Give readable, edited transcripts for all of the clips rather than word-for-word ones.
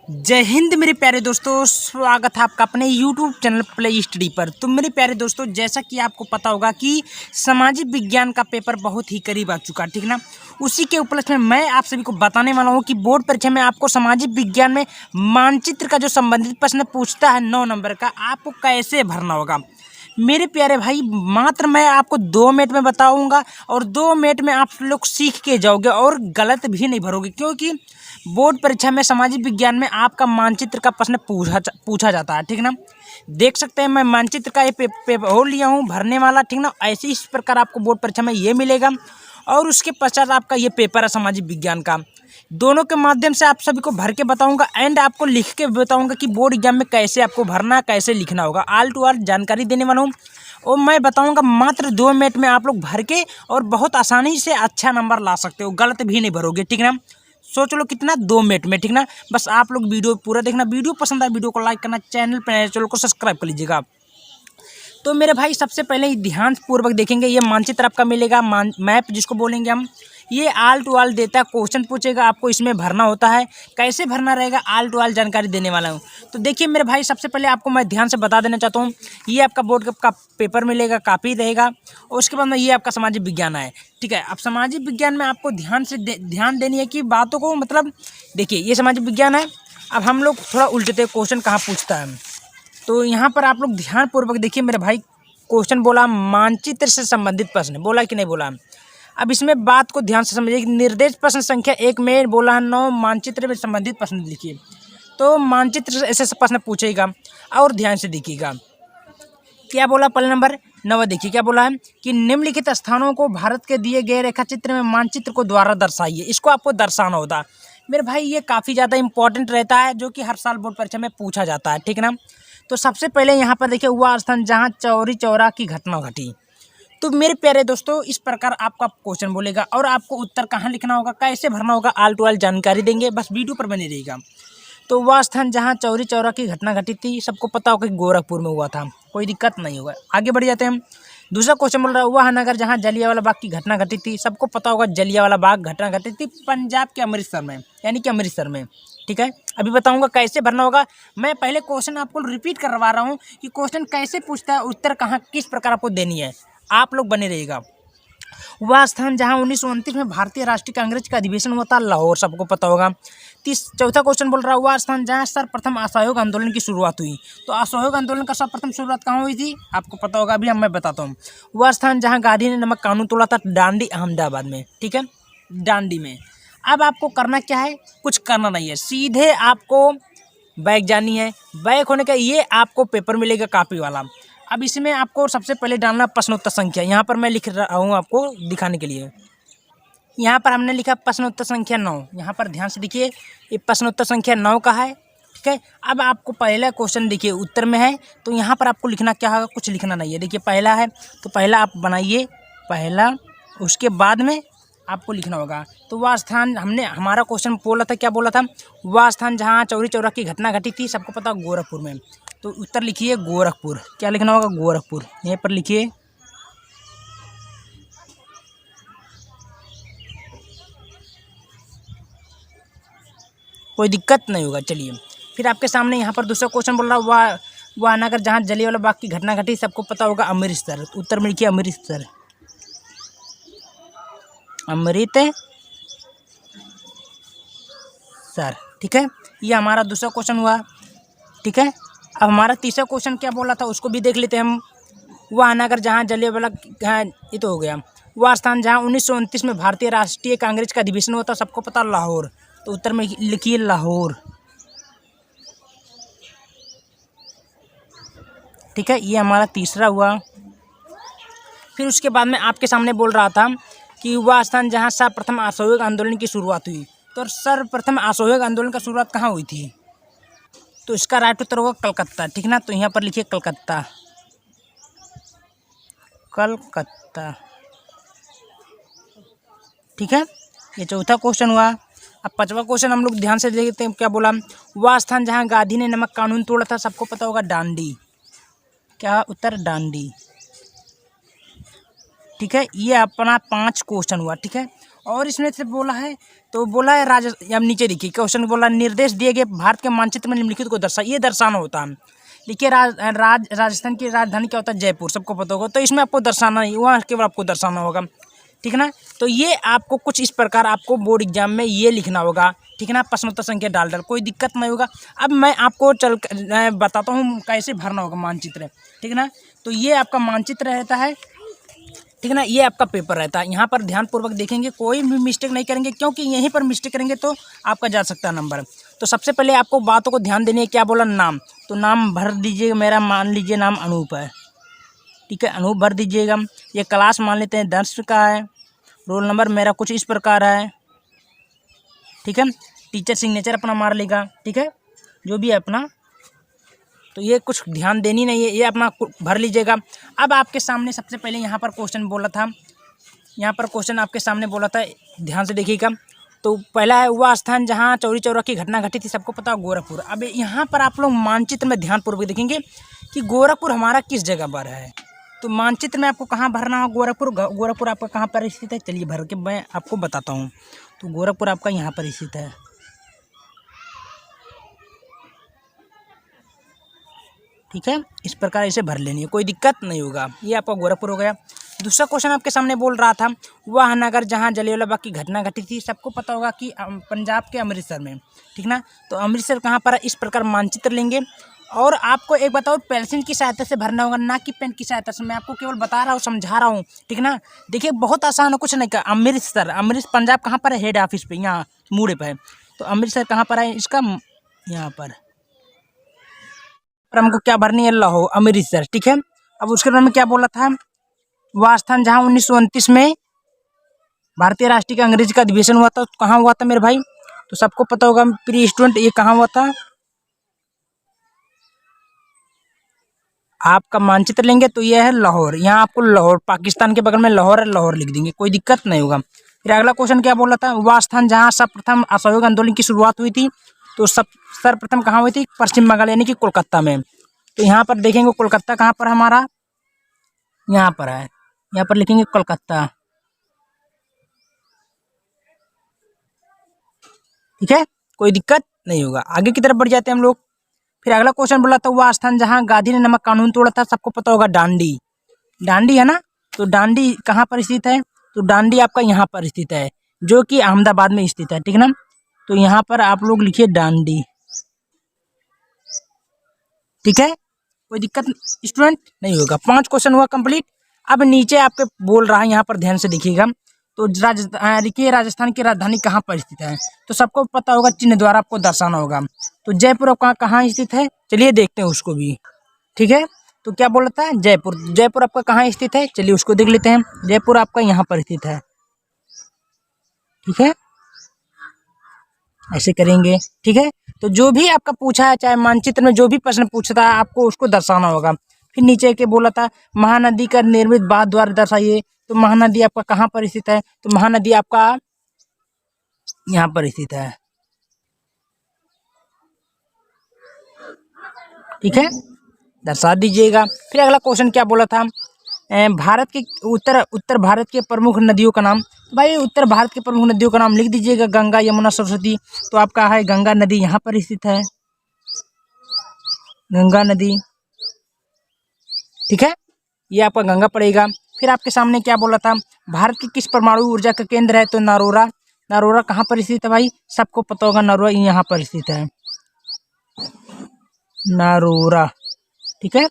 जय हिंद मेरे प्यारे दोस्तों, स्वागत है आपका अपने YouTube चैनल प्ले स्टडी पर। तो मेरे प्यारे दोस्तों, जैसा कि आपको पता होगा कि सामाजिक विज्ञान का पेपर बहुत ही करीब आ चुका है, ठीक ना। उसी के उपलक्ष्य में मैं आप सभी को बताने वाला हूं कि बोर्ड परीक्षा में आपको सामाजिक विज्ञान में मानचित्र का जो संबंधित प्रश्न पूछता है 9 नंबर का, आपको कैसे भरना होगा। मेरे प्यारे भाई, मात्र मैं आपको 2 मिनट में बताऊंगा और 2 मिनट में आप लोग सीख के जाओगे और गलत भी नहीं भरोगे, क्योंकि बोर्ड परीक्षा में सामाजिक विज्ञान में आपका मानचित्र का प्रश्न पूछा जाता है, ठीक ना। देख सकते हैं मैं मानचित्र का ये पेपर हो लिया हूँ भरने वाला, ठीक ना। ऐसे इस प्रकार आपको बोर्ड परीक्षा में ये मिलेगा और उसके पश्चात आपका ये पेपर है सामाजिक विज्ञान का। दोनों के माध्यम से आप सभी को भर के बताऊंगा एंड आपको लिख के बताऊंगा कि बोर्ड एग्जाम में कैसे आपको भरना, कैसे लिखना होगा। ऑल टू ऑल जानकारी देने वाला हूँ और मैं बताऊंगा मात्र 2 मिनट में आप लोग भर के और बहुत आसानी से अच्छा नंबर ला सकते हो, गलत भी नहीं भरोगे, ठीक ना। सोच लो कितना, 2 मिनट में, ठीक ना। बस आप लोग वीडियो पूरा देखना, वीडियो पसंद आए वीडियो को लाइक करना, चैनल को सब्सक्राइब कर लीजिएगा। तो मेरे भाई सबसे पहले ध्यान पूर्वक देखेंगे, ये मानचित्र आपका मिलेगा, मैप जिसको बोलेंगे हम। ये ऑल टू ऑल देता है, क्वेश्चन पूछेगा आपको, इसमें भरना होता है, कैसे भरना रहेगा ऑल टू ऑल जानकारी देने वाला हूँ। तो देखिए मेरे भाई, सबसे पहले आपको मैं ध्यान से बता देना चाहता हूँ, ये आपका बोर्ड का पेपर मिलेगा, कापी रहेगा और उसके बाद में ये आपका सामाजिक विज्ञान है, ठीक है। अब सामाजिक विज्ञान में आपको ध्यान देनी है कि बातों को, मतलब देखिए ये सामाजिक विज्ञान है। अब हम लोग थोड़ा उल्टते, क्वेश्चन कहाँ पूछता है, तो यहाँ पर आप लोग ध्यानपूर्वक देखिए मेरे भाई। क्वेश्चन बोला मानचित्र से संबंधित प्रश्न, बोला कि नहीं बोला। अब इसमें बात को ध्यान से समझिए। निर्देश प्रश्न संख्या 1 में बोला है 9 मानचित्र में संबंधित प्रश्न लिखिए। तो मानचित्र से ऐसे प्रश्न पूछेगा और ध्यान से देखिएगा क्या बोला। पहले नंबर 9 देखिए क्या बोला है कि निम्नलिखित स्थानों को भारत के दिए गए रेखाचित्र में मानचित्र को द्वारा दर्शाइए। इसको आपको दर्शाना होता है मेरे भाई, ये काफ़ी ज़्यादा इंपॉर्टेंट रहता है, जो कि हर साल बोर्ड परीक्षा में पूछा जाता है, ठीक ना। तो सबसे पहले यहाँ पर देखिए, वह स्थान जहाँ चौरी चौरा की घटना घटी। तो मेरे प्यारे दोस्तों, इस प्रकार आपका क्वेश्चन बोलेगा और आपको उत्तर कहाँ लिखना होगा, कैसे भरना होगा, ऑल टू ऑल जानकारी देंगे, बस वीडियो पर बने रहिएगा। तो वह स्थान जहाँ चौरी चौरा की घटना घटी थी, सबको पता होगा कि गोरखपुर में हुआ था, कोई दिक्कत नहीं होगा। आगे बढ़ जाते हैं हम। दूसरा क्वेश्चन बोल रहा है, वह नगर जहाँ जलियांवाला बाग की घटना घटी थी, सबको पता होगा जलियांवाला बाग घटना घटी थी पंजाब के अमृतसर में, यानी कि अमृतसर में, ठीक है। अभी बताऊंगा कैसे भरना होगा। मैं पहले क्वेश्चन आपको रिपीट करवा रहा हूँ कि क्वेश्चन कैसे पूछता है, उत्तर कहाँ किस प्रकार आपको देनी है, आप लोग बने रहिएगा। वह स्थान जहां 1929 में भारतीय राष्ट्रीय कांग्रेस का अधिवेशन हुआ था, लाहौर, सबको पता होगा। चौथा क्वेश्चन बोल रहा है, वह स्थान जहां सर्वप्रथम असहयोग आंदोलन की शुरुआत हुई। तो असहयोग आंदोलन का सर्वप्रथम शुरुआत कहाँ हुई थी, आपको पता होगा, अभी मैं बताता हूँ। वह स्थान जहाँ गांधी ने नमक कानून तोड़ा था, डांडी, अहमदाबाद में, ठीक है, डांडी में। अब आपको करना क्या है, कुछ करना नहीं है, सीधे आपको बैग जानी है। बैग होने का ये आपको पेपर मिलेगा कापी वाला। अब इसमें आपको सबसे पहले डालना प्रश्नोत्तर संख्या। यहाँ पर मैं लिख रहा हूँ आपको दिखाने के लिए। यहाँ पर हमने लिखा प्रश्नोत्तर संख्या 9। यहाँ पर ध्यान से देखिए, ये प्रश्नोत्तर संख्या 9 का है, ठीक है। अब आपको पहला क्वेश्चन देखिए उत्तर में है, तो यहाँ पर आपको लिखना क्या होगा, कुछ लिखना नहीं है। देखिए पहला है, तो पहला आप बनाइए, पहला, उसके बाद में आपको लिखना होगा। तो वह स्थान, हमने हमारा क्वेश्चन बोला था, क्या बोला था, वह स्थान जहाँ चौरी चौरा की घटना घटी थी, सबको पता गोरखपुर में। तो उत्तर लिखिए गोरखपुर, क्या लिखना होगा, गोरखपुर, यहीं पर लिखिए। कोई दिक्कत नहीं होगा। चलिए फिर आपके सामने यहाँ पर दूसरा क्वेश्चन बोल रहा है, वह नगर जहाँ जलियांवाला बाग की घटना घटी, सबको पता होगा अमृतसर। उत्तर में लिखिए अमृतसर, अमृतसर, ठीक है। ये हमारा दूसरा क्वेश्चन हुआ, ठीक है। अब हमारा तीसरा क्वेश्चन क्या बोला था, उसको भी देख लेते हैं हम। वह नगर जहाँ जलियांवाला, हाँ ये तो हो गया। वह स्थान जहाँ 1929 में भारतीय राष्ट्रीय कांग्रेस का अधिवेशन हुआ था, सबको पता लाहौर। तो उत्तर में लिखिए लाहौर, ठीक है। ये हमारा तीसरा हुआ। फिर उसके बाद में आपके सामने बोल रहा था कि वह स्थान जहाँ सर्वप्रथम असहयोग आंदोलन की शुरुआत हुई। तो सर्वप्रथम असहयोग आंदोलन का शुरुआत कहाँ हुई थी, तो इसका राइट उत्तर होगा कलकत्ता, ठीक ना। तो यहाँ पर लिखिए कलकत्ता, कलकत्ता, ठीक है। ये चौथा क्वेश्चन हुआ। अब पांचवा क्वेश्चन हम लोग ध्यान से देखते हैं, क्या बोला, वह स्थान जहाँ गांधी ने नमक कानून तोड़ा था, सबको पता होगा डांडी, क्या उत्तर डांडी, ठीक है। ये अपना 5 क्वेश्चन हुआ, ठीक है। और इसमें से बोला है, तो बोला है अब नीचे देखिए क्वेश्चन बोला, निर्देश दिए गए भारत के मानचित्र में निम्नलिखित को ये दर्शाना होता है। देखिए राजस्थान की राजधानी क्या होता है, जयपुर, सबको पता होगा। तो इसमें आपको दर्शाना नहीं, वहाँ केवल आपको दर्शाना होगा, ठीक है ना। तो ये आपको कुछ इस प्रकार आपको बोर्ड एग्जाम में ये लिखना होगा, ठीक है ना, प्रश्नोत्तर संख्या डाल कोई दिक्कत नहीं होगा। अब मैं आपको बताता हूँ कैसे भरना होगा मानचित्र, ठीक है ना। तो ये आपका मानचित्र रहता है, ठीक है ना, ये आपका पेपर रहता है। यहाँ पर ध्यानपूर्वक देखेंगे, कोई भी मिस्टेक नहीं करेंगे, क्योंकि यहीं पर मिस्टेक करेंगे तो आपका जा सकता है नंबर। तो सबसे पहले आपको बातों को ध्यान देनी है। क्या बोला, नाम, तो नाम भर दीजिएगा। मेरा मान लीजिए नाम अनूप है, ठीक है, अनूप भर दीजिएगा। ये क्लास मान लेते हैं 10 का है। रोल नंबर मेरा कुछ इस प्रकार है, ठीक है। टीचर सिग्नेचर अपना मार लेगा, ठीक है, जो भी है अपना। तो ये कुछ ध्यान देनी नहीं है, ये अपना भर लीजिएगा। अब आपके सामने सबसे पहले यहाँ पर क्वेश्चन बोला था, यहाँ पर क्वेश्चन आपके सामने बोला था, ध्यान से देखिएगा। तो पहला है, वह स्थान जहाँ चौरी चौरा की घटना घटी थी, सबको पता, गोरखपुर। अब यहाँ पर आप लोग मानचित्र में ध्यानपूर्वक देखेंगे कि गोरखपुर हमारा किस जगह पर है। तो मानचित्र में आपको कहाँ भरना हो, गोरखपुर आपका कहाँ पर स्थित है, चलिए भर के मैं आपको बताता हूँ। तो गोरखपुर आपका यहाँ पर स्थित है, ठीक है। इस प्रकार इसे भर लेनी है, कोई दिक्कत नहीं होगा। ये आपका गोरखपुर हो गया। दूसरा क्वेश्चन आपके सामने बोल रहा था, वह नगर जहाँ जलियांवाला बाग की घटना घटी थी, सबको पता होगा कि पंजाब के अमृतसर में, ठीक ना। तो अमृतसर कहाँ पर है, इस प्रकार मानचित्र लेंगे। और आपको एक बताओ, पेंसिल की सहायता से भरना होगा, ना कि पेन की सहायता से। मैं आपको केवल बता रहा हूँ, समझा रहा हूँ, ठीक ना। देखिए बहुत आसान है, कुछ नहीं का। अमृतसर पंजाब कहाँ पर है, हेड ऑफिस पे, यहाँ मूड़े पर है। तो अमृतसर कहाँ पर है इसका, यहाँ पर हमको क्या भरनी है, लाहौर, अमृतसर, ठीक है। अब उसके बाद में क्या बोला था, वह स्थान जहाँ 1929 में भारतीय राष्ट्रीय का अंग्रेजी का अधिवेशन हुआ था, कहाँ हुआ था मेरे भाई। तो सबको पता होगा प्रिय स्टूडेंट, ये कहाँ हुआ था। आपका मानचित्र लेंगे तो यह है लाहौर। यहाँ आपको लाहौर, पाकिस्तान के बगल में लाहौर है, लाहौर लिख देंगे, कोई दिक्कत नहीं होगा। फिर अगला क्वेश्चन क्या बोला था, वह स्थान जहाँ सर्वप्रथम असहयोग आंदोलन की शुरुआत हुई थी, तो सर्वप्रथम कहाँ हुई थी, पश्चिम बंगाल यानी कि कोलकाता में। तो यहाँ पर देखेंगे कोलकाता कहाँ पर हमारा, यहाँ पर है, यहाँ पर लिखेंगे कोलकाता, ठीक है, कोई दिक्कत नहीं होगा। आगे की तरफ बढ़ जाते हैं हम लोग। फिर अगला क्वेश्चन बोला था, वह स्थान जहाँ गांधी ने नमक कानून तोड़ा था, सबको पता होगा डांडी, डांडी है ना। तो डांडी कहाँ पर स्थित है, तो डांडी आपका यहाँ पर स्थित है, जो कि अहमदाबाद में स्थित है, ठीक है ना। तो यहाँ पर आप लोग लिखिए डांडी, ठीक है, कोई दिक्कत स्टूडेंट नहीं होगा। 5 क्वेश्चन हुआ कंप्लीट। अब नीचे आपके बोल रहा है, यहाँ पर ध्यान से देखिएगा। तो देखिए राजस्थान की राजधानी कहाँ पर स्थित है, तो सबको पता होगा, चिन्ह द्वारा आपको दर्शाना होगा। तो जयपुर आपका कहाँ स्थित है, चलिए देखते हैं उसको भी, ठीक है। तो क्या बोलता है, जयपुर, जयपुर आपका कहाँ स्थित है, चलिए उसको देख लेते हैं। जयपुर आपका यहाँ पर स्थित है, ठीक है, ऐसे करेंगे, ठीक है। तो जो भी आपका पूछा है, चाहे मानचित्र में जो भी प्रश्न पूछता है, आपको उसको दर्शाना होगा। फिर नीचे के बोला था, महानदी का निर्मित बांध द्वारा दर्शाइए। तो महानदी आपका कहाँ पर स्थित है, तो महानदी आपका यहाँ पर स्थित है, ठीक है, दर्शा दीजिएगा। फिर अगला क्वेश्चन क्या बोला था, भारत के उत्तर भारत के प्रमुख नदियों का नाम। तो भाई उत्तर भारत के प्रमुख नदियों का नाम लिख दीजिएगा, गंगा, यमुना, सरस्वती। तो आपका है गंगा नदी यहाँ पर स्थित है, गंगा नदी, ठीक है, ये आपका गंगा पड़ेगा। फिर आपके सामने क्या बोला था, भारत की किस परमाणु ऊर्जा का केंद्र है, तो नरोरा। नरोरा कहाँ पर स्थित है भाई, सबको पता होगा, नरोरा यहाँ पर स्थित है, नरोरा, ठीक है,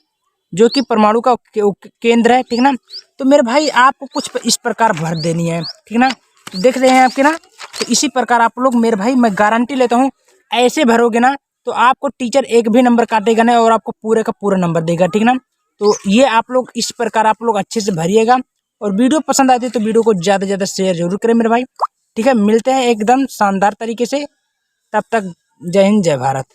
जो कि परमाणु का केंद्र है, ठीक ना। तो मेरे भाई आपको कुछ इस प्रकार भर देनी है, ठीक ना। तो देख रहे हैं आपके ना, तो इसी प्रकार आप लोग, मेरे भाई मैं गारंटी लेता हूँ, ऐसे भरोगे ना तो आपको टीचर एक भी नंबर काटेगा नहीं, और आपको पूरे का पूरा नंबर देगा, ठीक ना। तो ये आप लोग इस प्रकार आप लोग अच्छे से भरिएगा। और वीडियो पसंद आती है तो वीडियो को ज़्यादा से ज़्यादा शेयर जरूर करें मेरे भाई, ठीक है। मिलते हैं एकदम शानदार तरीके से, तब तक जय हिंद, जय भारत।